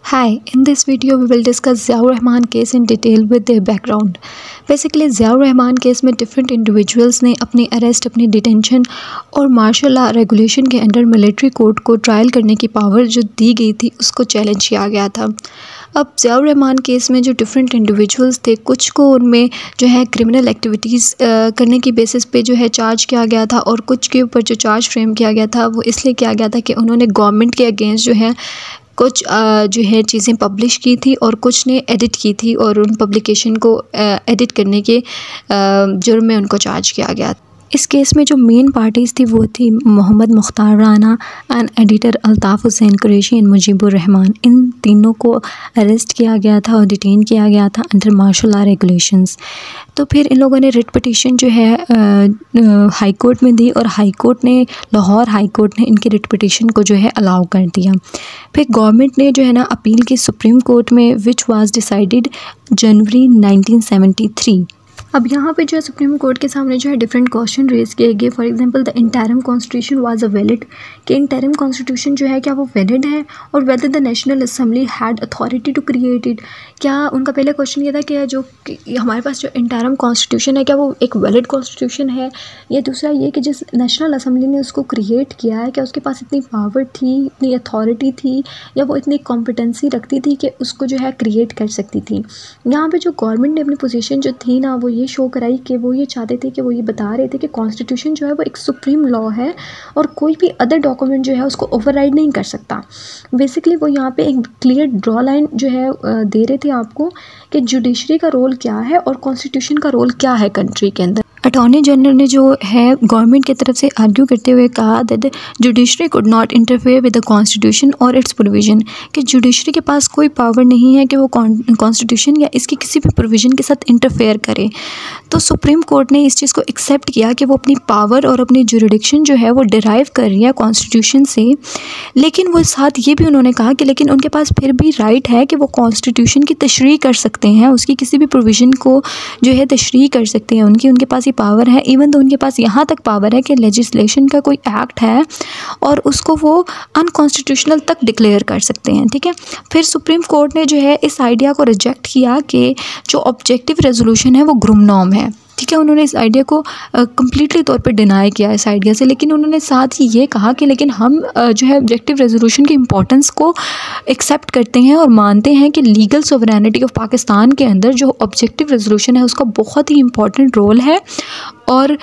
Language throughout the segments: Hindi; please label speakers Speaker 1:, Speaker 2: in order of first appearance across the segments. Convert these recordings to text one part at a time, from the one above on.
Speaker 1: Hi, in this video we will discuss Ziaur Rahman case in detail with their background. Basically Ziaur Rahman case में डिफरेंट इंडिविजुअल्स ने अपनी अरेस्ट, अपनी डिटेंशन और मार्शल लॉ रेगुलेशन के अंडर मिलिट्री कोर्ट को ट्रायल करने की पावर जो दी गई थी उसको चैलेंज किया गया था। अब ज़ियाउर रहमान केस में जो डिफरेंट इंडिविजुअल्स थे, कुछ को उनमें जो है क्रिमिनल एक्टिविटीज़ करने की बेसिस पे जो है चार्ज किया गया था और कुछ के ऊपर जो चार्ज फ्रेम किया गया था वो इसलिए किया गया था कि उन्होंने गवर्नमेंट के अगेंस्ट जो है कुछ जो है चीज़ें पब्लिश की थी और कुछ ने एडिट की थी और उन पब्लिकेशन को एडिट करने के जुर्म में उनको चार्ज किया गया। इस केस में जो मेन पार्टीज़ थी वो थी Mohammad Mukhtar Rana and editor Altaf Hussain Qureshi and Mujibur Rahman. इन तीनों को अरेस्ट किया गया था और डिटेन किया गया था अंडर मार्शल लॉ रेगुलेशंस। तो फिर इन लोगों ने रिट पिटीशन जो है हाई कोर्ट में दी और हाई कोर्ट ने, लाहौर हाई कोर्ट ने इनकी रिट पिटीशन को जो है अलाउ कर दिया। फिर गवर्नमेंट ने जो है ना अपील की सुप्रीम कोर्ट में, विच वाज डिसाइडेड जनवरी 1973। अब यहाँ पे जो है सुप्रीम कोर्ट के सामने जो है डिफरेंट क्वेश्चन रेज किए गए। For example the interim constitution was a valid, कि इंटरिम कॉन्स्टिट्यूशन जो है क्या वो वैलिड है, और whether the national assembly had authority to create it. क्या उनका पहले क्वेश्चन ये था कि जो हमारे पास जो इंटरिम कॉन्स्टिट्यूशन है क्या वो एक वैलिड कॉन्स्टिट्यूशन है, या दूसरा ये कि जिस नेशनल असेंबली ने उसको क्रिएट किया है क्या उसके पास इतनी पावर थी, इतनी अथॉरिटी थी, या वो इतनी कॉम्पिटेंसी रखती थी कि उसको जो है क्रिएट कर सकती थी। यहाँ पर जो गवर्नमेंट ने अपनी पोजिशन जो थी ना वो ये शो कराई कि वो ये चाहते थे कि वो ये बता रहे थे कि कॉन्स्टिट्यूशन जो है वो एक सुप्रीम लॉ है और कोई भी अदर डॉक्यूमेंट जो है उसको ओवरराइड नहीं कर सकता। बेसिकली वो यहाँ पे एक क्लियर ड्रॉ लाइन जो है दे रहे थे आपको कि जुडिशरी का रोल क्या है और कॉन्स्टिट्यूशन का रोल क्या है कंट्री के अंदर। अटॉर्नी जनरल ने जो है गवर्नमेंट की तरफ से आर्ग्यू करते हुए कहा that judiciary could not interfere with the constitution और इट्स प्रोविज़न, कि जुडिशरी के पास कोई पावर नहीं है कि वो कॉन्स्टिट्यूशन या इसकी किसी भी प्रोविज़न के साथ इंटरफेयर करे। तो सुप्रीम कोर्ट ने इस चीज़ को एक्सेप्ट किया कि वो अपनी पावर और अपनी जुरिडिक्शन जो है वो डिराइव कर रही है कॉन्स्टिट्यूशन से, लेकिन वो साथ ये भी उन्होंने कहा कि लेकिन उनके पास फिर भी राइट है कि वो कॉन्स्टिट्यूशन की तशरीह कर सकते हैं, उसकी किसी भी प्रोविज़न को जो है तशरीह कर सकते हैं। उनके पास ये पावर है, इवन तो उनके पास यहाँ तक पावर है कि लेजिस्लेशन का कोई एक्ट है और उसको वो अनकॉन्स्टिट्यूशनल तक डिक्लेयर कर सकते हैं। ठीक है, फिर सुप्रीम कोर्ट ने जो है इस आइडिया को रिजेक्ट किया कि जो ऑब्जेक्टिव रेजोल्यूशन है वो ग्रुमनॉर्म है। ठीक है, उन्होंने इस आइडिया को कम्प्लीटली तौर पे डिनाई किया इस आइडिया से, लेकिन उन्होंने साथ ही ये कहा कि लेकिन हम जो है ऑब्जेक्टिव रेजोल्यूशन की इम्पोर्टेंस को एक्सेप्ट करते हैं और मानते हैं कि लीगल सोवरेनिटी ऑफ पाकिस्तान के अंदर जो ऑब्जेक्टिव रेजोल्यूशन है उसका बहुत ही इम्पोर्टेंट रोल है और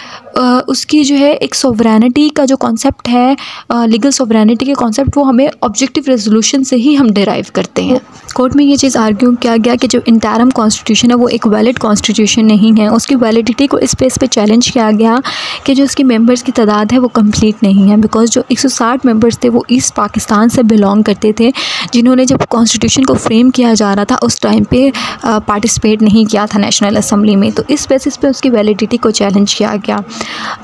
Speaker 1: उसकी जो है एक सोवरेनिटी का जो कॉन्सेप्ट है, लीगल सोवरेनिटी के कॉन्सेप्ट, वो हमें ऑब्जेक्टिव रेजोल्यूशन से ही हम डिराइव करते हैं। कोर्ट में ये चीज़ आर्ग्यू किया गया कि जो इंटरिम कॉन्स्टिट्यूशन है वो एक वैलिड कॉन्स्टिट्यूशन नहीं है। उसकी वैलिडिटी को इस बेस पे चैलेंज किया गया कि जो उसकी मेंबर्स की तादाद है वो कंप्लीट नहीं है, बिकॉज जो 160 मेंबर्स थे वो ईस्ट पाकिस्तान से बिलोंग करते थे, जिन्होंने जब कॉन्स्टिट्यूशन को फ्रेम किया जा रहा था उस टाइम पे पार्टिसिपेट नहीं किया था नेशनल असम्बली में। तो इस बेसिस पे उसकी वैलिडिटी को चैलेंज किया गया।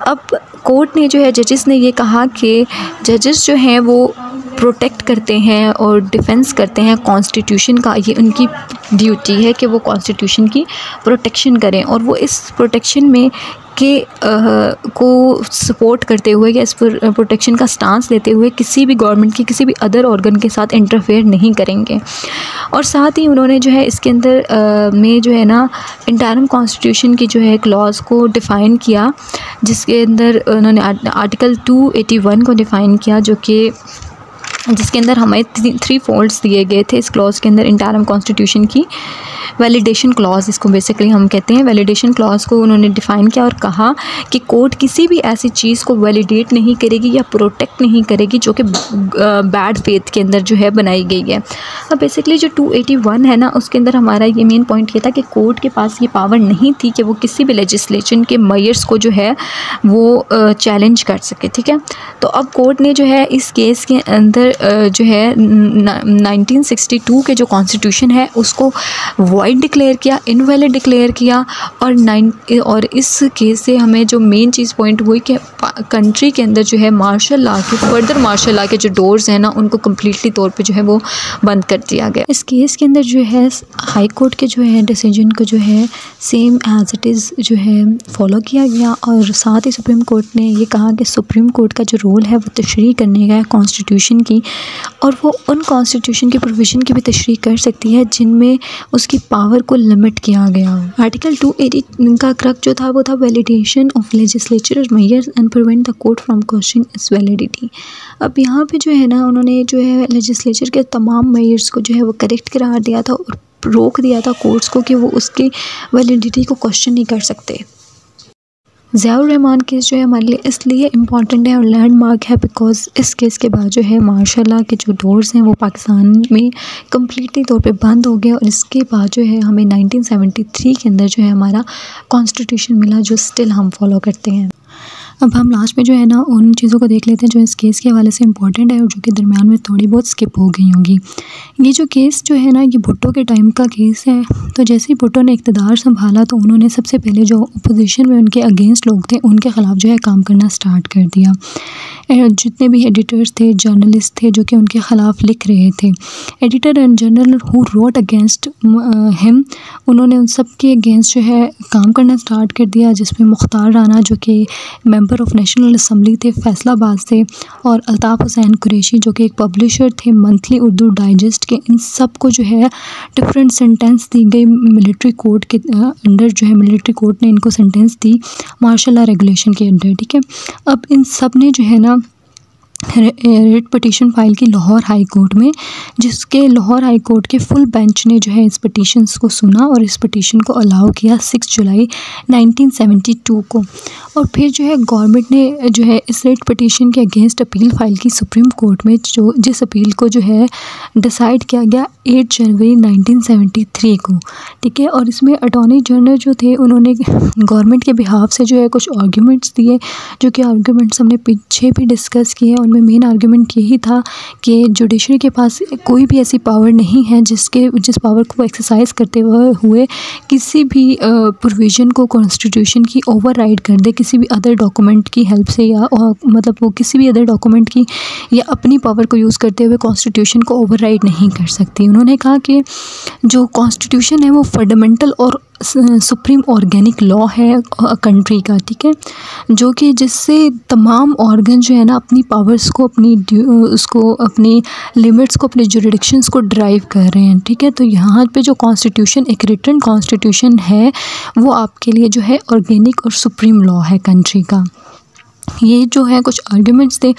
Speaker 1: अब कोर्ट ने जो है जजेस ने ये कहा कि जजेस जो हैं वो प्रोटेक्ट करते हैं और डिफेंस करते हैं कॉन्स्टिट्यूशन का, ये उनकी ड्यूटी है कि वो कॉन्स्टिट्यूशन की प्रोटेक्शन करें और वो इस प्रोटेक्शन में के को सपोर्ट करते हुए या इस प्रोटेक्शन का स्टांस लेते हुए किसी भी गवर्नमेंट की किसी भी अदर ऑर्गन के साथ इंटरफेयर नहीं करेंगे। और साथ ही उन्होंने जो है इसके अंदर में जो है ना इंटरिम कॉन्स्टिट्यूशन की जो है क्लॉज को डिफ़ाइन किया, जिसके अंदर उन्होंने आर्टिकल 281 को डिफ़ाइन किया, जो कि जिसके अंदर हमें 3 फोल्ड्स दिए गए थे इस क्लॉज के अंदर इंटरिम कॉन्स्टिट्यूशन की। वैलिडेशन क्लॉज इसको बेसिकली हम कहते हैं। वैलिडेशन क्लॉज को उन्होंने डिफ़ाइन किया और कहा कि कोर्ट किसी भी ऐसी चीज़ को वैलिडेट नहीं करेगी या प्रोटेक्ट नहीं करेगी जो कि बैड फेथ के अंदर जो है बनाई गई है। अब बेसिकली जो 281 है ना उसके अंदर हमारा ये मेन पॉइंट ये था कि कोर्ट के पास ये पावर नहीं थी कि वो किसी भी लेजिस्लेशन के मेयर्स को जो है वो चैलेंज कर सके। ठीक है, तो अब कोर्ट ने जो है इस केस के अंदर जो है 1962 के जो कॉन्स्टिट्यूशन है उसको वॉइड डिक्लेयर किया, इनवैलिड डिक्लेयर किया। और इस केस से हमें जो मेन चीज़ पॉइंट हुई कि कंट्री के अंदर जो है मार्शल लॉ के फर्दर मार्शल लॉ के जो डोर्स हैं ना उनको कम्प्लीटली तौर पे जो है वो बंद कर दिया गया। इस केस के अंदर जो है हाई कोर्ट के जो है डिसीजन को जो है सेम एज इट इज़ जो है फॉलो किया गया। और साथ ही सुप्रीम कोर्ट ने ये कहा कि सुप्रीम कोर्ट का जो रोल है वो तशरीह करने का है कॉन्स्टिट्यूशन की, और वो उन कॉन्स्टिट्यूशन के प्रोविज़न की भी तशरीह कर सकती है जिनमें उसकी पावर को लिमिट किया गया। आर्टिकल 280 का क्रक जो था वो था validation of legislature measures and prevent the court from question it's validity. अब यहाँ पे जो है ना उन्होंने जो है लेजिस्लेचर के तमाम मेजर्स को जो है वो करेक्ट करार दिया था और रोक दिया था कोर्ट्स को कि वो उसकी वैलिडिटी को क्वेश्चन नहीं कर सकते। ज़ियाउर रहमान केस जो है हमारे लिए इसलिए इम्पॉर्टेंट है और लैंडमार्क है बिकॉज़ इस केस के बाद जो है मार्शल लॉ के जो डोर्स हैं वो पाकिस्तान में कम्प्लीटली तौर पे बंद हो गए। और इसके बाद जो है हमें 1973 के अंदर जो है हमारा कॉन्स्टिट्यूशन मिला जो स्टिल हम फॉलो करते हैं। अब हम लास्ट में जो है ना उन चीज़ों को देख लेते हैं जो इस केस के हवाले से इम्पॉर्टेंट है और जो कि दरमियान में थोड़ी बहुत स्किप हो गई होंगी। ये जो केस जो है ना ये भुट्टो के टाइम का केस है। तो जैसे ही भुट्टो ने इक़्तिदार संभाला तो उन्होंने सबसे पहले जो अपोजिशन में उनके अगेंस्ट लोग थे उनके ख़िलाफ़ जो है काम करना स्टार्ट कर दिया। जितने भी एडिटर्स थे, जर्नलिस्ट थे जो कि उनके ख़िलाफ़ लिख रहे थे, editor and journal who wrote against him, उन्होंने उन सब के अगेंस्ट जो है काम करना स्टार्ट कर दिया, जिसमें मुख्तार राना जो कि मेंबर ऑफ नेशनल असम्बली थे फैसलाबाद से, और अल्ताफ़ हुसैन कुरैशी जो कि एक पब्लिशर थे मंथली उर्दू डाइजेस्ट के, इन सब को जो है डिफरेंट सेंटेंस दी गई मिलिट्री कोर्ट के अंडर। जो है मिलिट्री कोर्ट ने इनको सेंटेंस दी मार्शल लॉ रेगुलेशन के अंडर। ठीक है, अब इन सब ने जो है ना रिट पटिशन फाइल की लाहौर हाई कोर्ट में, जिसके लाहौर हाई कोर्ट के फुल बेंच ने जो है इस पटिशन्स को सुना और इस पटिशन को अलाउ किया 6 जुलाई 1972 को। और फिर जो है गवर्नमेंट ने जो है इस रिट पटिशन के अगेंस्ट अपील फाइल की सुप्रीम कोर्ट में, जो जिस अपील को जो है डिसाइड किया गया 8 जनवरी 1973 को। ठीक है, और इसमें अटॉर्नी जनरल जो थे उन्होंने गवर्नमेंट के बिहाफ से जो है कुछ आर्ग्यूमेंट्स दिए, जो कि आर्ग्यूमेंट्स हमने पीछे भी डिस्कस किए। उनमें मेन आर्गुमेंट यही था कि जुडिशरी के पास कोई भी ऐसी पावर नहीं है जिस पावर को एक्सरसाइज करते हुए किसी भी प्रोविज़न को कॉन्स्टिट्यूशन की ओवरराइड कर दे किसी भी अदर डॉक्यूमेंट की हेल्प से, या मतलब वो किसी भी अदर डॉक्यूमेंट की या अपनी पावर को यूज़ करते हुए कॉन्स्टिट्यूशन को ओवरराइड नहीं कर सकती। उन्होंने कहा कि जो कॉन्स्टिट्यूशन है वो फंडामेंटल और सुप्रीम ऑर्गेनिक लॉ है कंट्री का। ठीक है, जो कि जिससे तमाम ऑर्गन जो है ना अपनी पावर्स को, अपनी लिमिट्स को, अपने जुरिडिक्शंस को ड्राइव कर रहे हैं। ठीक है, तो यहाँ पे जो कॉन्स्टिट्यूशन एक रिटन कॉन्स्टिट्यूशन है वो आपके लिए जो है ऑर्गेनिक और सुप्रीम लॉ है कंट्री का। ये जो है कुछ आर्ग्यूमेंट्स थे।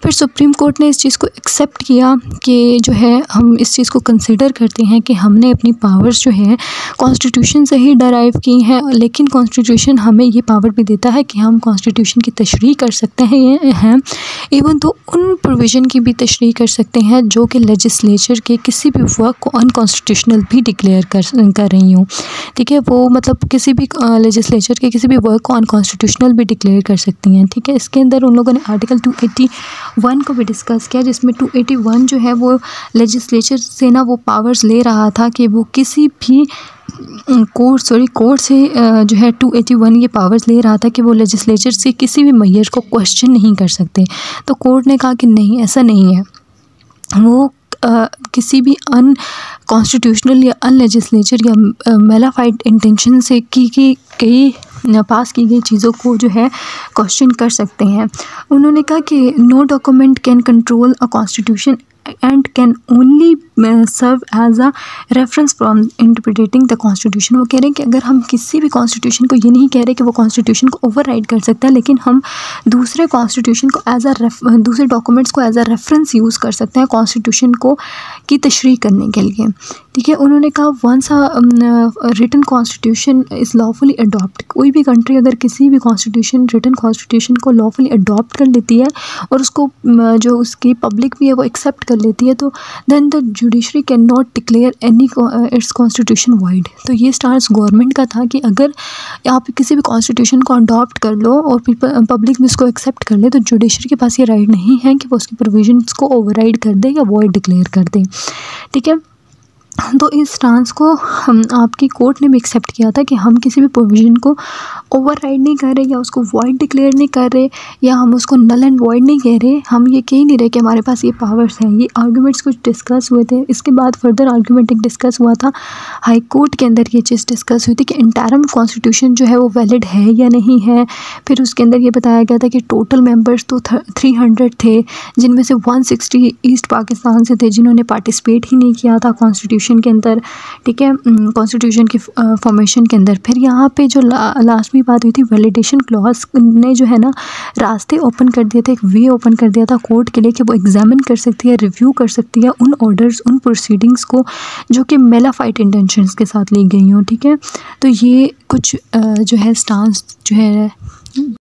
Speaker 1: फिर सुप्रीम कोर्ट ने इस चीज़ को एक्सेप्ट किया कि जो है हम इस चीज़ को कंसिडर करते हैं कि हमने अपनी पावर्स जो है कॉन्स्टिट्यूशन से ही डराइव की हैं, लेकिन कॉन्स्टिट्यूशन हमें ये पावर भी देता है कि हम कॉन्स्टिट्यूशन की तशरीह कर सकते हैं इवन तो उन प्रोविज़न की भी तशरीह कर सकते हैं जो कि लेजिस्लेचर के किसी भी वर्क को अनकॉन्स्टिट्यूशनल भी डिक्लेयर कर रही हूँ। ठीक है, वो मतलब किसी भी लेजिस्लेचर के किसी भी वर्क को अनकॉन्स्टिट्यूशनल भी डिक्लेयर कर सकती हैं। ठीक है, इसके अंदर उन लोगों ने आर्टिकल 281 को भी डिस्कस किया, जिसमें 281 जो है वो लेजिस्लेचर से ना वो पावर्स ले रहा था कि वो किसी भी कोर्ट से जो है 281 ये पावर्स ले रहा था कि वो लेजिस्लेचर से किसी भी मेजर को क्वेश्चन नहीं कर सकते। तो कोर्ट ने कहा कि नहीं, ऐसा नहीं है, वो किसी भी अनकॉन्स्टिट्यूशनल या अनलेजिस्लेचर या मेलाफाइड इंटेंशन से पास की गई चीज़ों को जो है क्वेश्चन कर सकते हैं। उन्होंने कहा कि no document can control a constitution and can only serve as a reference from interpreting the constitution. वो कह रहे हैं कि अगर हम किसी भी कॉन्स्टिट्यूशन को, ये नहीं कह रहे कि वो कॉन्स्टिट्यूशन को ओवरराइड कर सकता है, लेकिन हम दूसरे कॉन्स्टिट्यूशन को दूसरे डॉक्यूमेंट्स को एज अ रेफरेंस यूज़ कर सकते हैं कॉन्स्टिट्यूशन को की तशरीह करने के लिए। ठीक है, उन्होंने कहा once written constitution is lawfully adopt, कोई भी कंट्री अगर किसी भी रिटन कॉन्स्टिट्यूशन को लॉफुली अडॉप्ट कर लेती है और उसको जो उसकी पब्लिक भी है वो एक्सेप्ट कर लेती है, तो then the judiciary can not declare any its constitution void. तो ये स्टांस गवर्नमेंट का था कि अगर आप किसी भी कॉन्स्टिट्यूशन को अडॉप्ट कर लो और पब्लिक भी इसको एक्सेप्ट कर ले, तो जुडिशरी के पास ये राइट नहीं है कि वो उसकी प्रोविजंस को ओवरराइड कर दे या वॉइड डिक्लेयर कर दे। ठीक है, तो इस स्टांस को हम आपकी कोर्ट ने भी एक्सेप्ट किया था कि हम किसी भी प्रोविज़न को ओवरराइड नहीं कर रहे या उसको वॉइड डिक्लेयर नहीं कर रहे या हम उसको नल एंड वॉइड नहीं कह रहे। हम ये कह नहीं रहे कि हमारे पास ये पावर्स हैं। ये आर्गूमेंट्स कुछ डिस्कस हुए थे। इसके बाद फर्दर आर्गूमेंट एक डिस्कस हुआ था हाई कोर्ट के अंदर। ये चीज़ डिस्कस हुई थी कि इंटरिम कॉन्स्टिट्यूशन जो है वो वैलिड है या नहीं है। फिर उसके अंदर ये बताया गया था कि टोटल मेंबर्स तो 300 थे, जिनमें से 160 ईस्ट पाकिस्तान से थे जिन्होंने पार्टिसिपेट ही नहीं किया था कॉन्स्टिट्यूशन के अंदर, ठीक है, कॉन्स्टिट्यूशन की फॉर्मेशन के अंदर। फिर यहाँ पे जो लास्ट में बात हुई थी, वैलिडेशन क्लॉज ने जो है ना रास्ते ओपन कर दिए थे, एक वे ओपन कर दिया था कोर्ट के लिए कि वो एग्जामिन कर सकती है, रिव्यू कर सकती है उन ऑर्डर्स, उन प्रोसीडिंग्स को जो कि मेलाफाइट इंटेंशंस के साथ ली गई हों, ठीक है। तो ये कुछ जो है स्टांस जो है